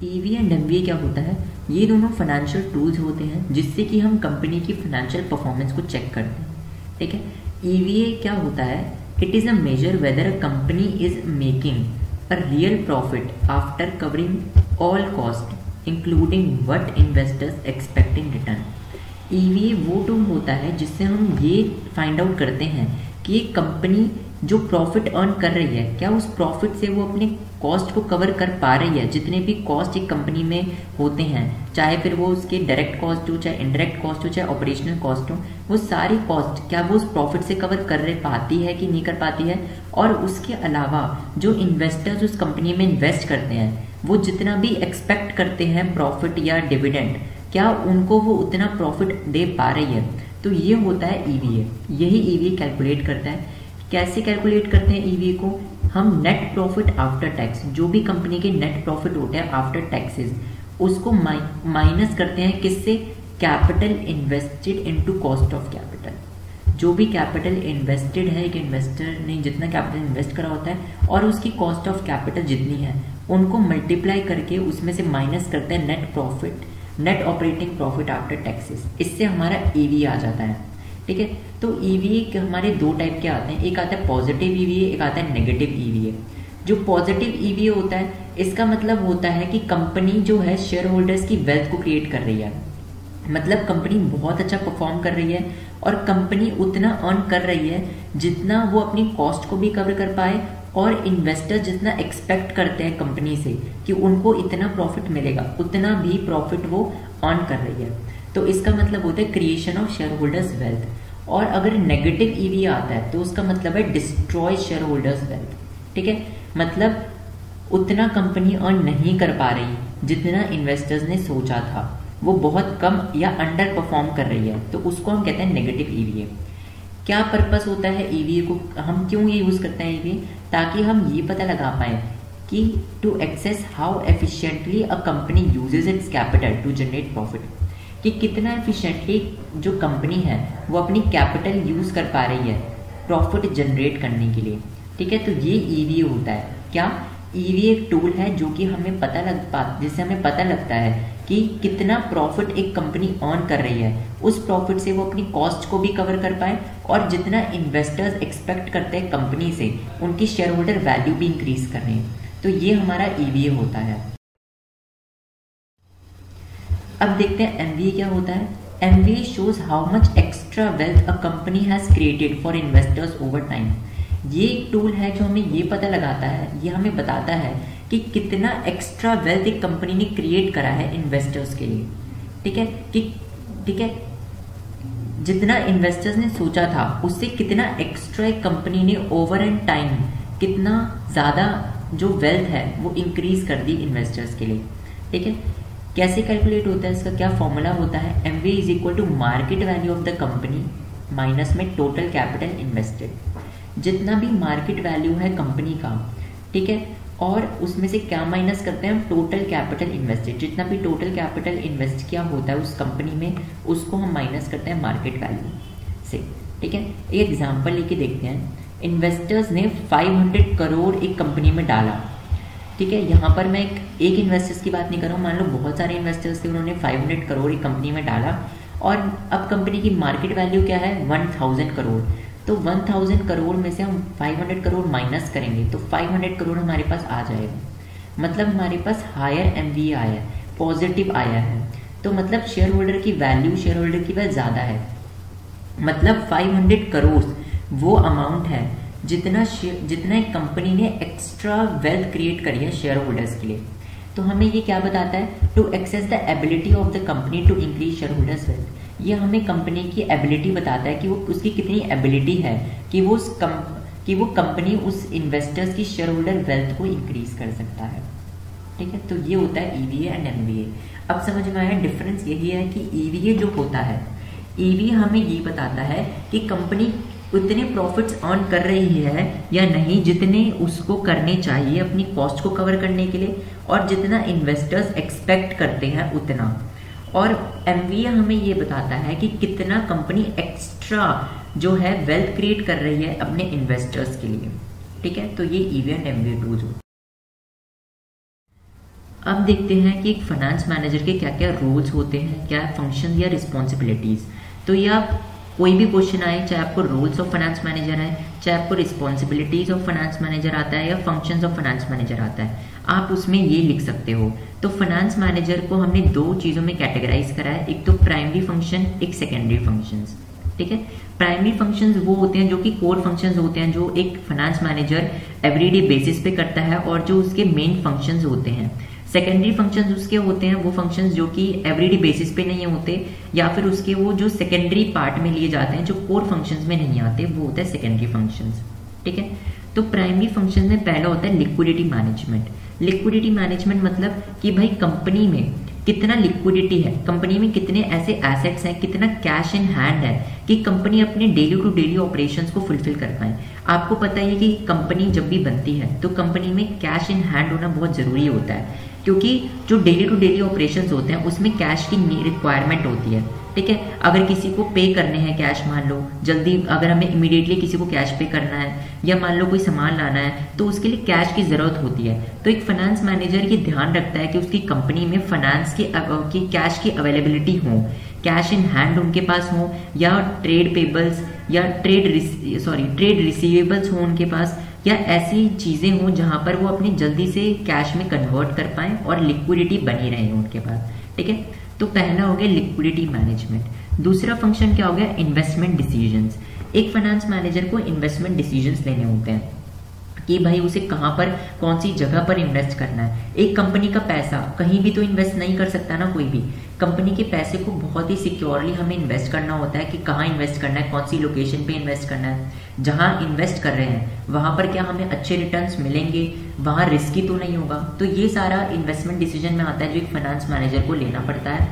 EV and MVA क्या होता है? ये दोनों फाइनेंशियल टूल्स होते हैं जिससे कि हम कंपनी की फाइनेंशियल परफॉर्मेंस को चेक करते हैं। ठीक है, ईवीए क्या होता है? It is a measure whether a company is making a real profit after covering all cost including what investors expect in return. EVA वो टूल होता है जिससे हम ये फाइंड आउट करते हैं कि एक कंपनी जो प्रॉफिट अर्न कर रही है, क्या उस प्रॉफिट से वो अपने कॉस्ट को कवर कर पा रही है। जितने भी कॉस्ट एक कंपनी में होते हैं, चाहे फिर वो उसके डायरेक्ट कॉस्ट हो, चाहे इनडायरेक्ट कॉस्ट हो, चाहे ऑपरेशनल कॉस्ट हो, वो सारी कॉस्ट क्या वो उस प्रॉफिट से कवर कर पाती है कि नहीं कर पाती है। और उसके अलावा जो इन्वेस्टर्स उस कंपनी में इन्वेस्ट करते हैं, वो जितना भी एक्सपेक्ट करते हैं प्रॉफिट या डिविडेंड, क्या उनको वो उतना प्रॉफिट दे पा रही है। तो ये होता है ईवीए। यही ईवीए कैलकुलेट करता है। कैसे कैलकुलेट करते हैं ईवीए को? हम नेट प्रॉफिट आफ्टर टैक्स, जो भी कंपनी के नेट प्रॉफिट होते हैं आफ्टर टैक्सेस, उसको माइनस करते हैं किससे? Capital invested into cost of capital. जो भी कैपिटल इन्वेस्टेड है, एक इन्वेस्टर ने जितना कैपिटल इन्वेस्ट करा होता है और उसकी कॉस्ट ऑफ कैपिटल जितनी है, उनको मल्टीप्लाई करके उसमें से माइनस करते हैं net profit, net operating profit after taxes. इससे हमारा ईवीए आ जाता है। ठीक है, तो ईवीए हमारे दो टाइप के आते हैं। एक आता है पॉजिटिव ईवीए, एक आता है नेगेटिव ईवीए। जो पॉजिटिव ईवीए होता है, इसका मतलब होता है कि कंपनी जो है शेयर होल्डर्स की वेल्थ को क्रिएट कर रही है। मतलब कंपनी बहुत अच्छा परफॉर्म कर रही है और कंपनी उतना अर्न कर रही है जितना वो अपनी कॉस्ट को भी कवर कर पाए, और इन्वेस्टर जितना एक्सपेक्ट करते हैं कंपनी से कि उनको इतना प्रॉफिट मिलेगा, उतना भी प्रॉफिट वो अर्न कर रही है। तो इसका मतलब होता है creation of share holders wealth. और अगर नेगेटिव ईवीए आता है तो उसका मतलब है डिस्ट्रॉय शेयर होल्डर्स वेल्थ। ठीक है, मतलब उतना कंपनी अर्न नहीं कर पा रही जितना इन्वेस्टर्स ने सोचा था, वो बहुत कम या अंडर परफॉर्म कर रही है, तो उसको हम कहते हैं नेगेटिव ईवीए। क्या पर्पस होता है ईवीए को, हम क्यों ये यूज करते हैं ईवीए? ताकि हम ये पता लगा पाए कि to assess how efficiently a company uses its capital to generate profit, कि कितना एफिशिएंटली जो कंपनी है वो अपनी कैपिटल यूज कर पा रही है प्रॉफिट जनरेट करने के लिए। ठीक है, तो ये ईवीए होता है। क्या? ईवीए एक टूल है जो कि हमें जिससे हमें पता लगता है कि कितना प्रॉफिट एक कंपनी अर्न कर रही है, उस प्रॉफिट से वो अपनी कॉस्ट को भी कवर कर पाए, और जितना इन्वेस्टर्स एक्सपेक्ट करते हैं कंपनी से, उनकी शेयर होल्डर वैल्यू भी इंक्रीज कर रहे हैं। तो ये हमारा ईवीए होता है। अब देखते हैं एमवीए क्या होता है। MVA shows how much extra wealth a company has created for investors over time. ये एक टूल है जो हमें ये पता लगाता है, ये हमें बताता है कि कितना एक्स्ट्रा वेल्थ एक कंपनी ने क्रिएट करा है इन्वेस्टर्स के लिए। ठीक है, ठीक है, जितना इन्वेस्टर्स ने सोचा था उससे कितना एक्स्ट्रा एक कंपनी ने ओवर एंड टाइम कितना ज़्यादा जो वेल्थ है वो इंक्रीज कर दी इन्वेस्टर्स के लिए। ठीक है, कैसे कैलकुलेट होता है, इसका क्या फॉर्मूला होता है? MVA is equal to market value of the company minus में टोटल कैपिटल इन्वेस्टेड। जितना भी मार्केट वैल्यू है कंपनी का, ठीक है, और उसमें से क्या माइनस करते हैं हम? Total capital invested. जितना भी टोटल कैपिटल इन्वेस्ट किया होता है उस कंपनी में, उसको हम माइनस करते हैं मार्केट वैल्यू से। ठीक है, एक एग्जांपल लेके देखते हैं। इन्वेस्टर्स ने 500 करोड़ एक कंपनी में डाला। ठीक है, यहाँ पर मैं एक इन्वेस्टर्स की बात नहीं कर रहा हूँ, मान लो बहुत सारे इन्वेस्टर्स थे, उन्होंने 500 करोड़ एक कंपनी में डाला, और अब कंपनी की मार्केट वैल्यू क्या है? 1000 करोड़। तो 1000 करोड़ में से हम 500 करोड़ माइनस करेंगे तो 500 करोड़ हमारे पास आ जाएगा। मतलब हमारे पास हायर एमवीए आया है, पॉजिटिव आया है। तो मतलब शेयर होल्डर की वैल्यू, शेयर होल्डर की वैल्यू ज़्यादा है। मतलब 500 करोड़ वो अमाउंट है जितना एक कंपनी ने एक्स्ट्रा वेल्थ क्रिएट करी है शेयर होल्डर्स के लिए। तो हमें ये क्या बताता है? To assess the ability of the company to increase shareholders wealth. ये हमें कंपनी की एबिलिटी बताता है कि वो उसकी कितनी एबिलिटी है कि वो कंपनी उस इन्वेस्टर्स की शेयर होल्डर वेल्थ को इंक्रीज कर सकता है। ठीक है, तो ये होता है ईवीए एंड एमवीए। अब समझ में आया? डिफरेंस यही है कि ईवीए जो होता है, ईवीए हमें ये बताता है कि कंपनी उतने प्रॉफिट्स अर्न कर रही है या नहीं जितने उसको करने चाहिए अपनी कॉस्ट को कवर करने के लिए, और जितना इन्वेस्टर्स एक्सपेक्ट करते हैं उतना। और एमवीए हमें ये बताता है कि कितना कंपनी एक्स्ट्रा जो है वेल्थ क्रिएट कर रही है अपने इन्वेस्टर्स के लिए। ठीक है, तो ये ईवीए एंड एमवीए टूल्स होते हैं। अब देखते हैं कि एक फाइनेंस मैनेजर के क्या क्या रोल्स होते हैं, क्या फंक्शन या रिस्पॉन्सिबिलिटीज। तो ये आप कोई भी क्वेश्चन आए, चाहे आपको रोल्स ऑफ फाइनेंस मैनेजर है, चाहे आपको रिस्पॉन्सिबिलिटीज ऑफ फाइनेंस मैनेजर आता है या फंक्शंस ऑफ फाइनेंस मैनेजर आता है, आप उसमें ये लिख सकते हो। तो फाइनेंस मैनेजर को हमने दो चीज़ों में कैटेगराइज करा है, एक तो प्राइमरी फंक्शन, एक सेकेंडरी फंक्शंस। ठीक है, प्राइमरी फंक्शंस वो होते हैं जो कि कोर फंक्शंस होते हैं, जो एक फाइनेंस मैनेजर एवरीडे बेसिस पे करता है और जो उसके मेन फंक्शंस होते हैं। सेकेंडरी फंक्शंस उसके होते हैं वो फंक्शंस जो कि एवरीडे बेसिस पे नहीं होते, या फिर उसके वो जो सेकेंडरी पार्ट में लिए जाते हैं, जो कोर फंक्शंस में नहीं आते, वो होता है सेकेंडरी फंक्शंस। ठीक है, तो प्राइमरी फंक्शन में पहला होता है लिक्विडिटी मैनेजमेंट। लिक्विडिटी मैनेजमेंट मतलब कि भाई कंपनी में कितना लिक्विडिटी है, कंपनी में कितने ऐसे एसेट्स हैं, कितना कैश इन हैंड है कि कंपनी अपने डेली टू डेली ऑपरेशंस को फुलफिल कर पाए। आपको पता है कि कंपनी जब भी बनती है तो कंपनी में कैश इन हैंड होना बहुत जरूरी होता है, क्योंकि जो डेली टू डेली ऑपरेशंस होते हैं उसमें कैश की रिक्वायरमेंट होती है। ठीक है, अगर किसी को पे करने हैं कैश, मान लो जल्दी अगर हमें इमीडिएटली किसी को कैश पे करना है, या मान लो कोई सामान लाना है, तो उसके लिए कैश की जरूरत होती है। तो एक फाइनेंस मैनेजर ये ध्यान रखता है कि उसकी कंपनी में फाइनेंस की कैश की अवेलेबिलिटी हो, कैश इन हैंड उनके पास हो, या ट्रेड पेबल्स या ट्रेड रिसीवेबल्स हो उनके पास, या ऐसी चीजें हो जहां पर वो अपनी जल्दी से कैश में कन्वर्ट कर पाए और लिक्विडिटी बनी रहे उनके पास। ठीक है, तो पहला हो गया लिक्विडिटी मैनेजमेंट। दूसरा फंक्शन क्या हो गया, इन्वेस्टमेंट डिसीजंस। एक फाइनेंस मैनेजर को इन्वेस्टमेंट डिसीजंस लेने होते हैं कि भाई उसे कहां पर, कौन सी जगह पर इन्वेस्ट करना है। एक कंपनी का पैसा कहीं भी तो इन्वेस्ट नहीं कर सकता ना कोई भी। कंपनी के पैसे को बहुत ही सिक्योरली हमें इन्वेस्ट करना होता है कि कहाँ इन्वेस्ट करना है, कौन सी लोकेशन पे इन्वेस्ट करना है। जहां इन्वेस्ट कर रहे हैं वहां पर क्या हमें अच्छे रिटर्न्स मिलेंगे, वहां रिस्की तो नहीं होगा। तो ये सारा इन्वेस्टमेंट डिसीजन में आता है जो एक फाइनेंस मैनेजर को लेना पड़ता है।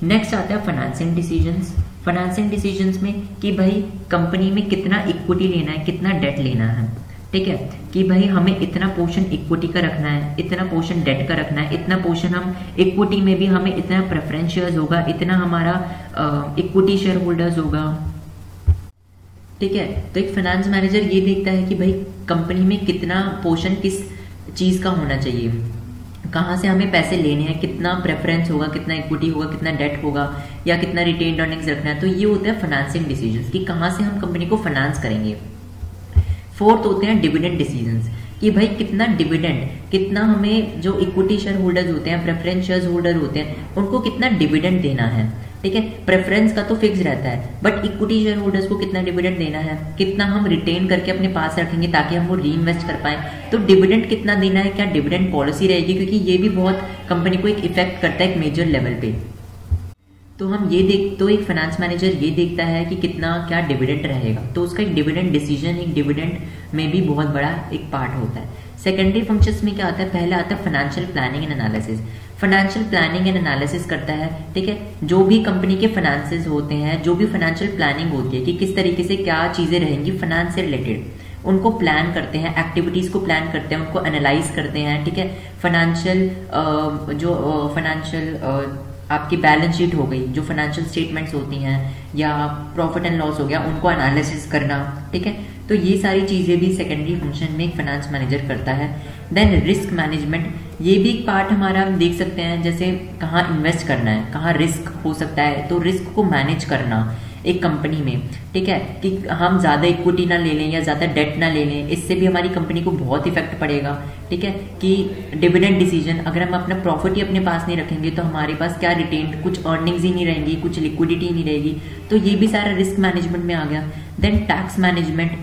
नेक्स्ट आता है फाइनेंसिंग डिसीजंस। फाइनेंसिंग डिसीजंस में कि भाई कंपनी में कितना इक्विटी लेना है, कितना डेट लेना है। ठीक है, कि भाई हमें इतना पोर्शन इक्विटी का रखना है, इतना पोर्शन डेट का रखना है, इतना पोर्शन हम इक्विटी में भी हमें इतना प्रेफरेंस शेयर्स होगा, इतना हमारा इक्विटी शेयर होल्डर्स होगा। ठीक है, तो एक फाइनेंस मैनेजर ये देखता है कि भाई कंपनी में कितना पोर्शन किस चीज का होना चाहिए, कहाँ से हमें पैसे लेने हैं, कितना प्रेफरेंस होगा, कितना इक्विटी होगा, कितना डेट होगा, या कितना रिटेन्ड अर्निंग्स रखना है। तो ये होता है फाइनेंसिंग डिसीजंस कि कहाँ से हम कंपनी को फाइनेंस करेंगे। फोर्थ होते हैं डिविडेंड डिसीजंस कि भाई कितना डिविडेंड, कितना हमें जो इक्विटी शेयर होल्डर्स होते हैं, प्रेफरेंस शेयर होल्डर होते हैं, उनको कितना डिविडेंड देना है। ठीक है, प्रेफरेंस का तो फिक्स रहता है, बट इक्विटी शेयर होल्डर्स को कितना डिविडेंड देना है, कितना हम रिटेन करके अपने पास रखेंगे ताकि हम वो री इन्वेस्ट कर पाए। तो डिविडेंड कितना देना है, क्या डिविडेंड पॉलिसी रहेगी, क्योंकि ये भी बहुत कंपनी को एक इफेक्ट करता है एक मेजर लेवल पे। तो हम तो एक फाइनेंस मैनेजर ये देखता है कि कितना क्या डिविडेंड रहेगा, तो उसका एक डिविडेंड डिसीजन, एक डिविडेंड में भी बहुत बड़ा एक पार्ट होता है। सेकेंडरी फंक्शंस में क्या आता है, पहला आता है financial planning and analysis. Financial planning and analysis करता है। ठीक है, जो भी कंपनी के फाइनेंसेस होते हैं, जो भी फाइनेंशियल प्लानिंग होती है कि किस तरीके से क्या चीजें रहेंगी फाइनेंस से रिलेटेड, उनको प्लान करते हैं, एक्टिविटीज को प्लान करते हैं, उनको एनालाइज करते हैं। ठीक है, फाइनेंशियल आपकी बैलेंस शीट हो गई, जो फाइनेंशियल स्टेटमेंट्स होती हैं, या प्रॉफिट एंड लॉस हो गया, उनको एनालिसिस करना। ठीक है, तो ये सारी चीजें भी सेकेंडरी फंक्शन में एक फाइनेंस मैनेजर करता है। देन रिस्क मैनेजमेंट, ये भी एक पार्ट हमारा हम देख सकते हैं, जैसे कहाँ इन्वेस्ट करना है, कहाँ रिस्क हो सकता है, तो रिस्क को मैनेज करना एक कंपनी में। ठीक है, कि हम ज्यादा इक्विटी ना ले लें या ज्यादा डेट ना ले लें, इससे भी हमारी कंपनी को बहुत इफेक्ट पड़ेगा। ठीक है, कि डिविडेंड डिसीजन, अगर हम अपना प्रॉफिट ही अपने पास नहीं रखेंगे तो हमारे पास क्या रिटेन्ड, कुछ अर्निंग्स ही नहीं रहेंगी, कुछ लिक्विडिटी ही नहीं रहेगी। तो ये भी सारा रिस्क मैनेजमेंट में आ गया। देन टैक्स मैनेजमेंट,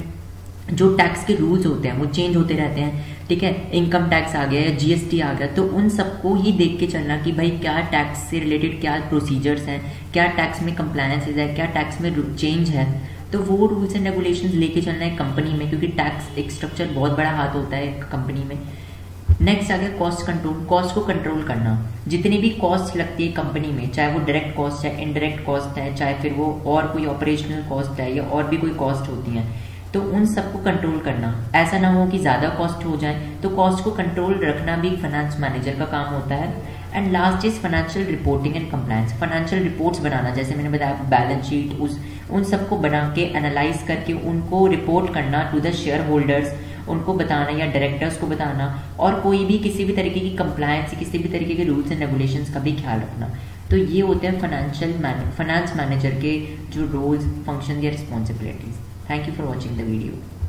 जो टैक्स के रूल्स होते हैं वो चेंज होते रहते हैं। ठीक है, इनकम टैक्स आ गया या जीएसटी आ गया, तो उन सबको ही देख के चलना कि भाई क्या टैक्स से रिलेटेड क्या प्रोसीजर्स हैं, क्या टैक्स में कंप्लायंसेज है, क्या टैक्स में चेंज है, तो वो रूल्स एंड रेगुलेशंस लेके चलना है कंपनी में, क्योंकि टैक्स एक स्ट्रक्चर बहुत बड़ा हाथ होता है एक कंपनी में। नेक्स्ट आ गया कॉस्ट कंट्रोल, कॉस्ट को कंट्रोल करना। जितनी भी कॉस्ट लगती है कंपनी में, चाहे वो डायरेक्ट कॉस्ट है, इनडायरेक्ट कॉस्ट है, चाहे फिर वो और कोई ऑपरेशनल कॉस्ट है या और भी कोई कॉस्ट होती है, तो उन सबको कंट्रोल करना। ऐसा ना हो कि ज्यादा कॉस्ट हो जाए, तो कॉस्ट को कंट्रोल रखना भी फाइनेंस मैनेजर का काम होता है। And last is financial reporting and compliance, financial reports बनाना, जैसे मैंने बताया बैलेंस शीट, उन सबको बना के एनालाइज करके उनको रिपोर्ट करना टू द शेयर होल्डर्स, उनको बताना या डायरेक्टर्स को बताना, और कोई भी किसी भी तरीके की कंप्लायंस, किसी भी तरीके के रूल्स एंड रेगुलेशंस का भी ख्याल रखना। तो ये होते हैं फाइनेंस मैनेजर के जो रोल्स, फंक्शन या responsibilities. Thank you for watching the video.